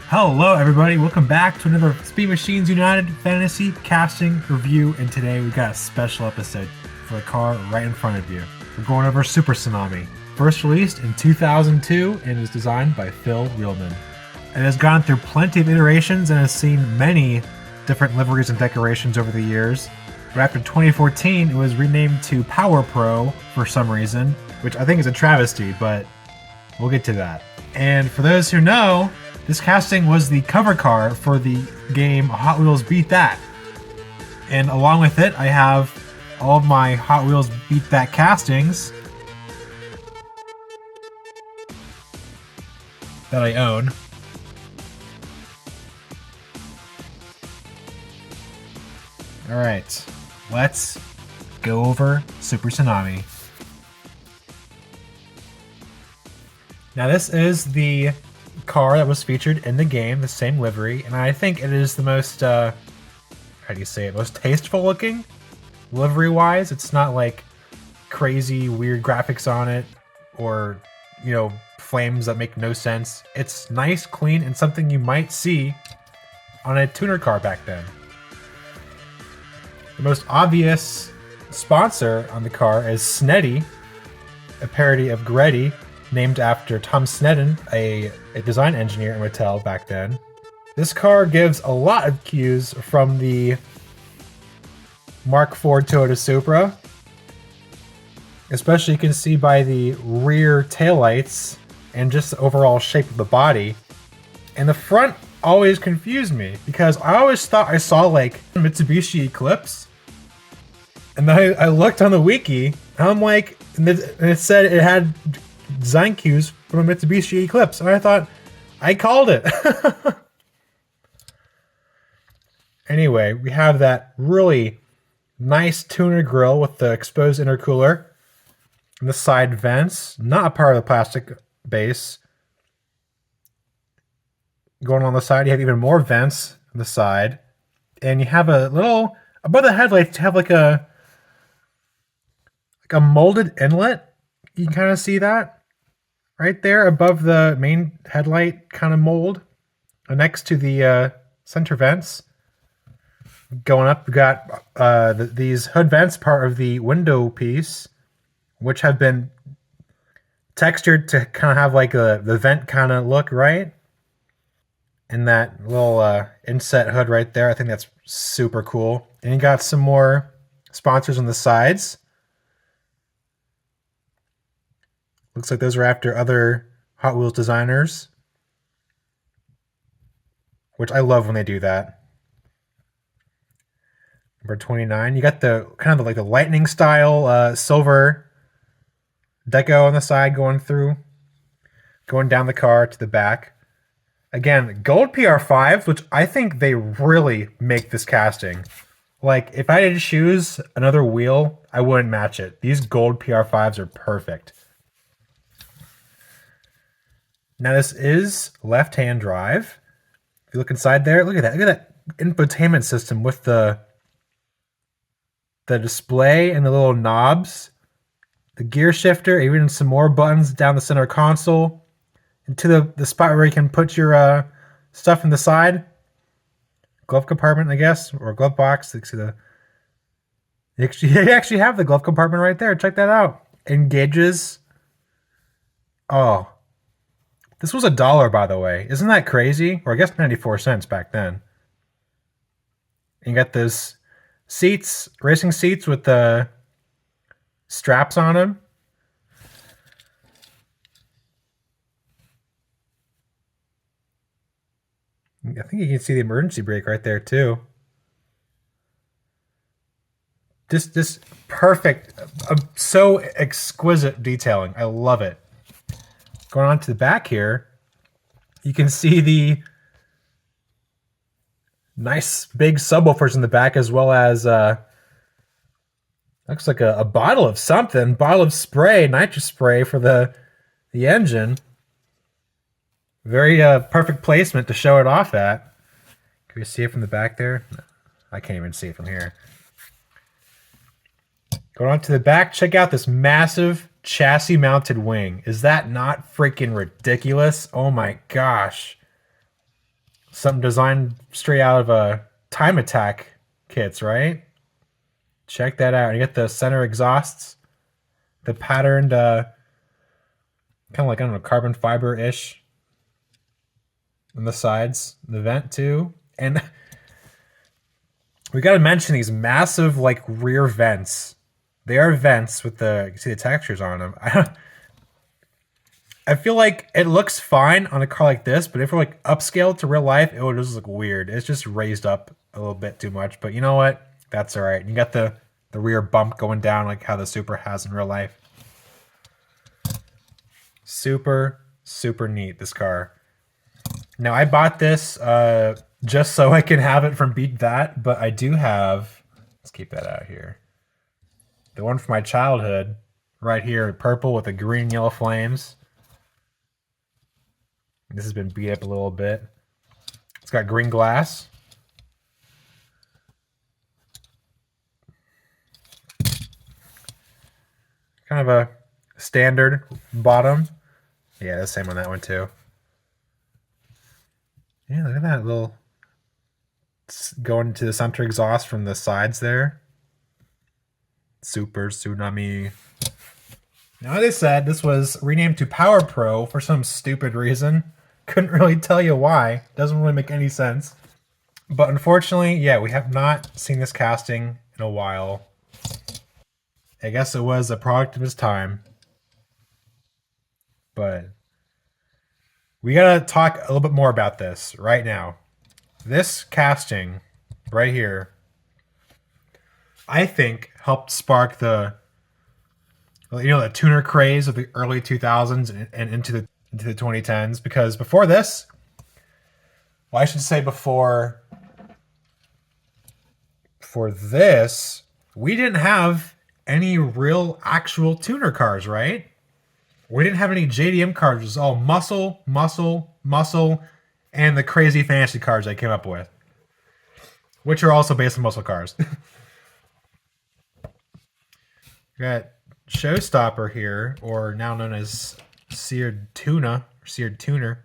Hello, everybody. Welcome back to another Speed Machines United Fantasy Casting Review. And today we got a special episode for the car right in front of you. We're going over Super Tsunami. First released in 2002 and was designed by Phil Wheelman. It has gone through plenty of iterations and has seen many different liveries and decorations over the years. But after 2014, it was renamed to Power Pro for some reason, which I think is a travesty, but we'll get to that. And for those who know, this casting was the cover car for the game Hot Wheels Beat That. And along with it, I have all of my Hot Wheels Beat That castings that I own. Alright, let's go over Super Tsunami. Now this is the car that was featured in the game, the same livery, and I think it is the most, how do you say it, most tasteful looking livery-wise. It's not like crazy, weird graphics on it, or, you know, flames that make no sense. It's nice, clean, and something you might see on a tuner car back then. The most obvious sponsor on the car is Sneddy, a parody of Greddy, named after Tom Snedden, a design engineer in Mattel back then. This car gives a lot of cues from the Mark IV Toyota Supra. Especially you can see by the rear taillights and just the overall shape of the body. And the front always confused me because I always thought I saw like Mitsubishi Eclipse. And then I looked on the wiki and I'm like, and it said it had design cues from a Mitsubishi Eclipse, and I thought, I called it. Anyway, we have that really nice tuner grill with the exposed intercooler and the side vents, not a part of the plastic base. Going on the side, you have even more vents on the side, and you have a little, above the headlights, you have like a molded inlet. You can kind of see that right there above the main headlight kind of mold, next to the center vents. Going up, we got these hood vents, part of the window piece, which have been textured to kind of have like the vent kind of look, right? And that little inset hood right there, I think that's super cool. And you got some more sponsors on the sides. Looks like those are after other Hot Wheels designers, which I love when they do that. Number 29, you got the kind of like the lightning style silver deco on the side going down the car to the back. Again, gold PR5s, which I think they really make this casting. Like, if I had to choose another wheel, I wouldn't match it. These gold PR5s are perfect. Now this is left-hand drive. If you look inside there, look at that. Look at that infotainment system with the display and the little knobs, the gear shifter, even some more buttons down the center console, and to the spot where you can put your stuff in the side. Glove compartment, I guess, or glove box. You see you actually have the glove compartment right there. Check that out. And gauges. Oh. This was $1, by the way. Isn't that crazy? Or I guess 94 cents back then. And you got those seats, racing seats with the straps on them. I think you can see the emergency brake right there too. Just perfect, so exquisite detailing. I love it. Going on to the back here, you can see the nice big subwoofers in the back, as well as looks like a bottle of something, bottle of spray, nitrous spray for the engine. Very perfect placement to show it off at. Can we see it from the back there? No, I can't even see it from here. Going on to the back, check out this massive chassis mounted wing. Is that not freaking ridiculous? Oh my gosh. Something designed straight out of a Time Attack kits, right? Check that out. You get the center exhausts, the patterned, kind of like, I don't know, carbon fiber-ish on the sides, the vent too. And we got to mention these massive, like, rear vents. They are vents with the, you see the textures on them. I feel like it looks fine on a car like this, but if we're like upscaled to real life, it would just look weird. It's just raised up a little bit too much, but you know what? That's all right. You got the rear bump going down like how the Supra has in real life. Super, super neat, this car. Now, I bought this just so I can have it from Beat That, but I do have, let's keep that out here, the one from my childhood right here, purple with the green and yellow flames. This has been beat up a little bit. It's got green glass. Kind of a standard bottom. Yeah, the same on that one too. Yeah, look at that little going to the center exhaust from the sides there. Super Tsunami. Now, like I said, this was renamed to Power Pro for some stupid reason. Couldn't really tell you why. Doesn't really make any sense. But unfortunately, yeah, we have not seen this casting in a while. I guess it was a product of its time. But we gotta talk a little bit more about this right now. This casting right here, I think, helped spark the, you know, the tuner craze of the early 2000s and into the 2010s, because before this, well, I should say before this, we didn't have any real actual tuner cars, right? We didn't have any JDM cars. It was all muscle, and the crazy fantasy cars I came up with, which are also based on muscle cars. We got Showstopper here, or now known as Seared Tuner. Showstopper.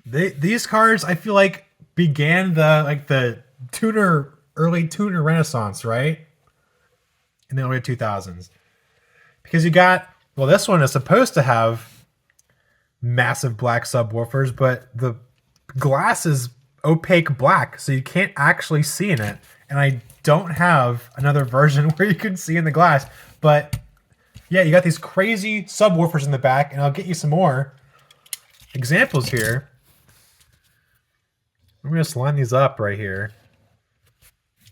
These cars, I feel like, began the early tuner renaissance, right? In the early 2000s. Because you got, well, this one is supposed to have massive black subwoofers, but the glass is opaque black, so you can't actually see in it. And I don't have another version where you can see in the glass. But yeah, you got these crazy subwoofers in the back, and I'll get you some more examples here. I'm going to line these up right here.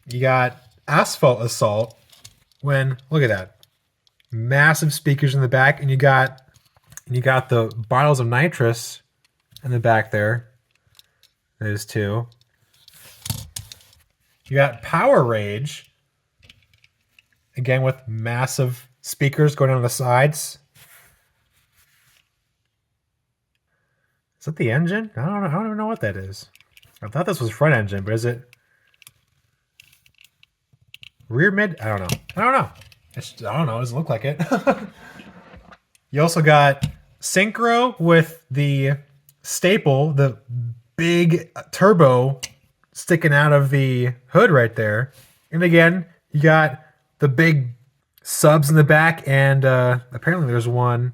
You got Asphalt Assault when, look at that, massive speakers in the back, and you got the bottles of nitrous in the back there. Those two. You got Power Rage, again with massive speakers going on the sides. Is that the engine? I don't know. I don't even know what that is. I thought this was front engine, but is it rear mid? I don't know. I don't know. It doesn't look like it. You also got Synchro with the staple, the big turbo sticking out of the hood right there. And again, you got the big subs in the back, and apparently there's one.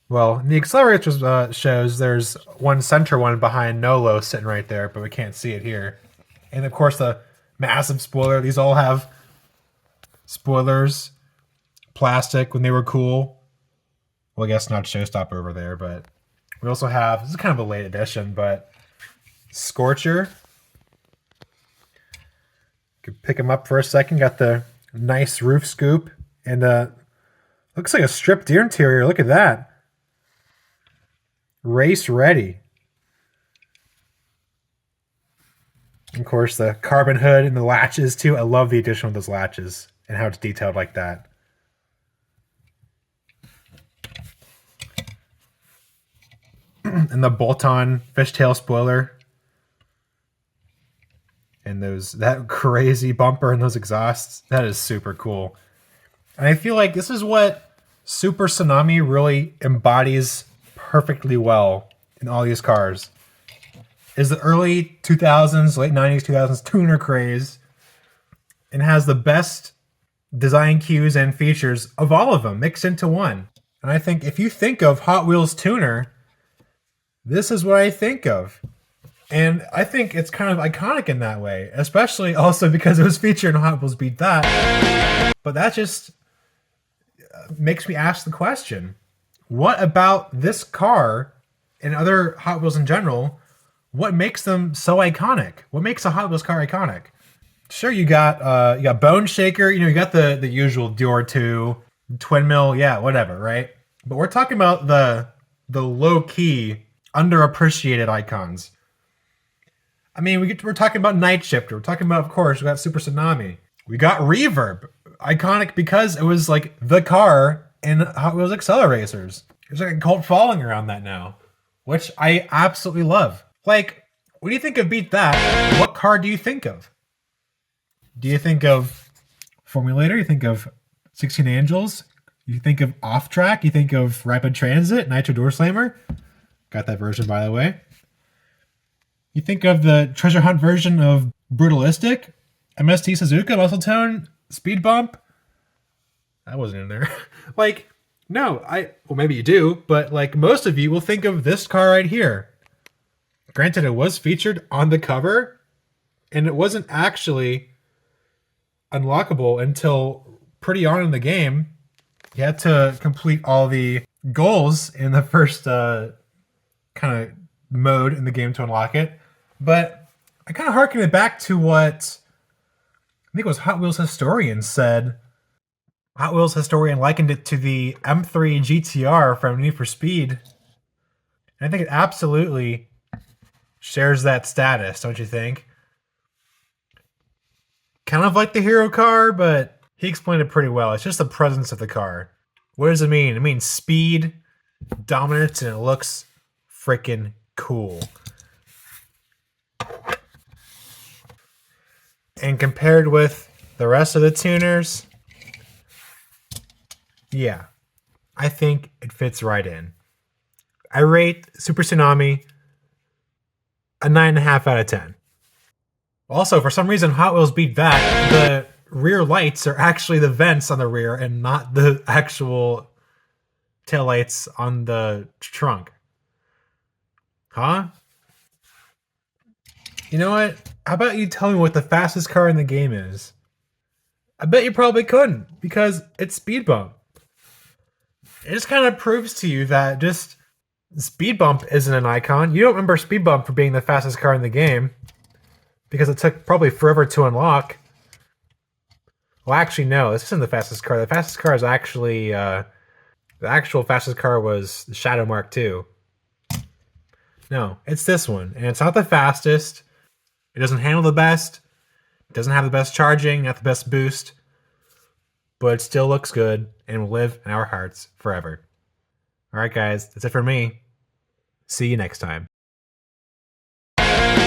Well, in the accelerator shows there's one center one behind Nolo sitting right there, but we can't see it here. And of course the massive spoiler. These all have spoilers, plastic when they were cool. Well, I guess not Showstopper over there, but we also have, this is kind of a late edition, but Scorcher. Could pick him up for a second. Got the nice roof scoop, and looks like a stripped interior. Look at that. Race ready. Of course, the carbon hood and the latches too. I love the addition of those latches and how it's detailed like that. And the bolt-on fishtail spoiler. And that crazy bumper and those exhausts. That is super cool. And I feel like this is what Super Tsunami really embodies perfectly well in all these cars is the early 2000s, late 90s, 2000s tuner craze, and has the best design cues and features of all of them mixed into one. And I think if you think of Hot Wheels tuner, this is what I think of. And I think it's kind of iconic in that way, especially also because it was featured in Hot Wheels Beat That. But that just makes me ask the question, what about this car and other Hot Wheels in general, what makes them so iconic? What makes a Hot Wheels car iconic? Sure, you got Bone Shaker, you got the usual Dior 2, twin mill, yeah, whatever, right? But we're talking about the low-key, underappreciated icons. I mean, we're talking about Night Shifter. We're talking about, of course, we got Super Tsunami. We got Reverb, iconic because it was like the car in Hot Wheels Acceleracers. There's like a cult following around that now, which I absolutely love. Like, when you think of Beat That, what car do you think of? Do you think of Formulator? You think of 16 Angels? You think of Off Track? You think of Rapid Transit? Nitro Door Slammer? Got that version, by the way. You think of the Treasure Hunt version of Brutalistic? MST Suzuka, Muscle Tone, Speed Bump? That wasn't in there. Like, no, well, maybe you do, but like most of you will think of this car right here. Granted, it was featured on the cover, and it wasn't actually unlockable until pretty on in the game. You had to complete all the goals in the first kind of mode in the game to unlock it. But I kind of harken it back to what I think it was Hot Wheels Historian said. Hot Wheels Historian likened it to the M3 GTR from Need for Speed. And I think it absolutely shares that status, don't you think? Kind of like the hero car, but he explained it pretty well. It's just the presence of the car. What does it mean? It means speed, dominance, and it looks freaking cool. And compared with the rest of the tuners, yeah, I think it fits right in. I rate Super Tsunami a 9.5 out of 10. Also, for some reason, Hot Wheels Beat That. The rear lights are actually the vents on the rear and not the actual taillights on the trunk. Huh? You know what? How about you tell me what the fastest car in the game is? I bet you probably couldn't, because it's Speed Bump. It just kind of proves to you that just Speed Bump isn't an icon. You don't remember Speed Bump for being the fastest car in the game, because it took probably forever to unlock. Well, actually, no, this isn't the fastest car. The fastest car is actually, the actual fastest car was the Shadow Mark II. No, it's this one, and it's not the fastest. It doesn't handle the best. It doesn't have the best charging, not the best boost. But it still looks good and will live in our hearts forever. Alright guys, that's it for me. See you next time.